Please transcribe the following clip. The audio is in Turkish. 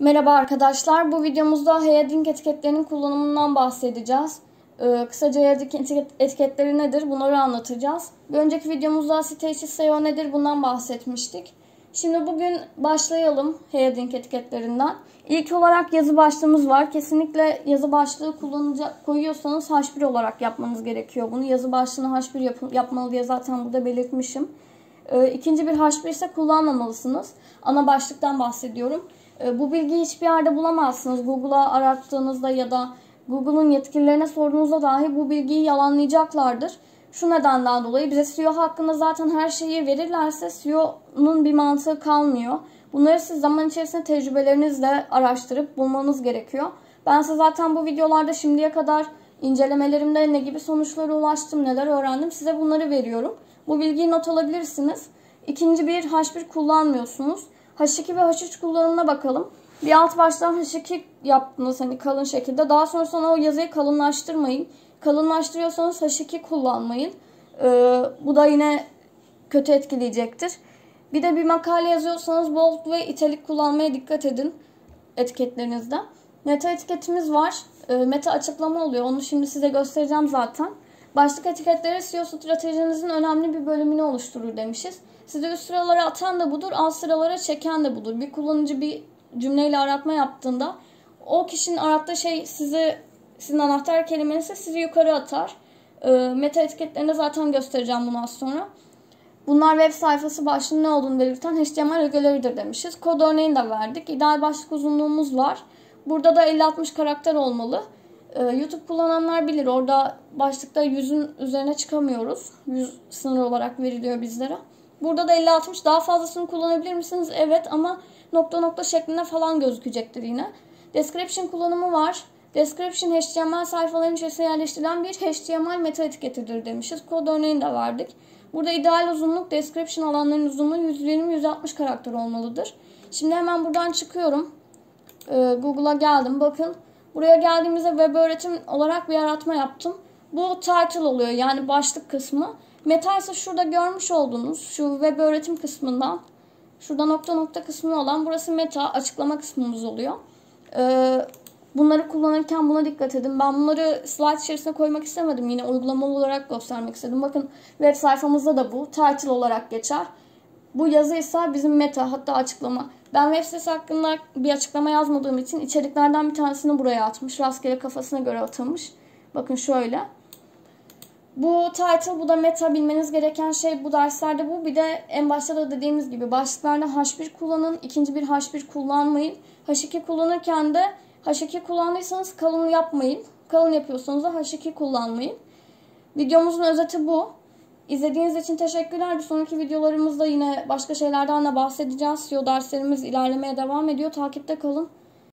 Merhaba arkadaşlar. Bu videomuzda heading etiketlerinin kullanımından bahsedeceğiz. Kısaca heading etiketleri nedir? Bunları anlatacağız. Bir önceki videomuzda site içi SEO nedir? Bundan bahsetmiştik. Şimdi bugün başlayalım heading etiketlerinden. İlk olarak yazı başlığımız var. Kesinlikle yazı başlığı koyuyorsanız H1 olarak yapmanız gerekiyor. Bunu yazı başlığını H1 yapmalı diye zaten burada belirtmişim. İkinci bir H1 ise kullanmamalısınız. Ana başlıktan bahsediyorum. Bu bilgiyi hiçbir yerde bulamazsınız. Google'a arattığınızda ya da Google'un yetkililerine sorduğunuzda dahi bu bilgiyi yalanlayacaklardır. Şu nedenden dolayı bize SEO hakkında zaten her şeyi verirlerse SEO'nun bir mantığı kalmıyor. Bunları siz zaman içerisinde tecrübelerinizle araştırıp bulmanız gerekiyor. Ben size zaten bu videolarda şimdiye kadar incelemelerimde ne gibi sonuçlara ulaştım, neler öğrendim size bunları veriyorum. Bu bilgiyi not alabilirsiniz. İkinci bir H1 kullanmıyorsunuz. H2 ve H3 kullanımına bakalım. Bir alt baştan H2 yaptınız kalın şekilde. Daha sonra o yazıyı kalınlaştırmayın. Kalınlaştırıyorsanız H2 kullanmayın. Bu da yine kötü etkileyecektir. Bir de bir makale yazıyorsanız bold ve italik kullanmaya dikkat edin etiketlerinizde. Meta etiketimiz var. Meta açıklama oluyor. Onu şimdi size göstereceğim zaten. Başlık etiketleri SEO stratejinizin önemli bir bölümünü oluşturur demişiz. Size üst sıralara atan da budur, alt sıralara çeken de budur. Bir kullanıcı bir cümleyle aratma yaptığında o kişinin arattığı şey sizin anahtar kelimeniz sizi yukarı atar. Meta etiketlerinde zaten göstereceğim bunu az sonra. Bunlar web sayfası başlığının ne olduğunu belirten HTML ögeleridir demişiz. Kod örneğini de verdik. İdeal başlık uzunluğumuz var. Burada da 50-60 karakter olmalı. YouTube kullananlar bilir. Orada başlıkta 100'ün üzerine çıkamıyoruz. 100 sınır olarak veriliyor bizlere. Burada da 50-60 daha fazlasını kullanabilir misiniz? Evet ama nokta nokta şeklinde falan gözükecektir yine. Description kullanımı var. Description HTML sayfaların içerisine yerleştirilen bir HTML meta etiketidir demişiz. Kod örneğini de verdik. Burada ideal uzunluk description alanlarının uzunluğu 120-160 karakter olmalıdır. Şimdi hemen buradan çıkıyorum. Google'a geldim. Bakın buraya geldiğimizde web öğretim olarak bir aratma yaptım. Bu title oluyor yani başlık kısmı. Meta ise şurada görmüş olduğunuz şu web öğretim kısmından şurada nokta nokta kısmı olan burası meta açıklama kısmımız oluyor. Bunları kullanırken buna dikkat edin. Ben bunları slide içerisine koymak istemedim. Yine uygulamalı olarak göstermek istedim. Bakın web sayfamızda da bu title olarak geçer. Bu yazı ise bizim meta hatta açıklama. Ben web sitesi hakkında bir açıklama yazmadığım için içeriklerden bir tanesini buraya atmış. Rastgele kafasına göre atılmış. Bakın şöyle. Bu title, bu da meta bilmeniz gereken şey bu derslerde bu. Bir de en başta da dediğimiz gibi başlıklarda H1 kullanın. İkinci bir H1 kullanmayın. H2 kullanırken de H2 kullandıysanız kalın yapmayın. Kalın yapıyorsanız da H2 kullanmayın. Videomuzun özeti bu. İzlediğiniz için teşekkürler. Bir sonraki videolarımızda yine başka şeylerden de bahsedeceğiz. SEO derslerimiz ilerlemeye devam ediyor. Takipte kalın.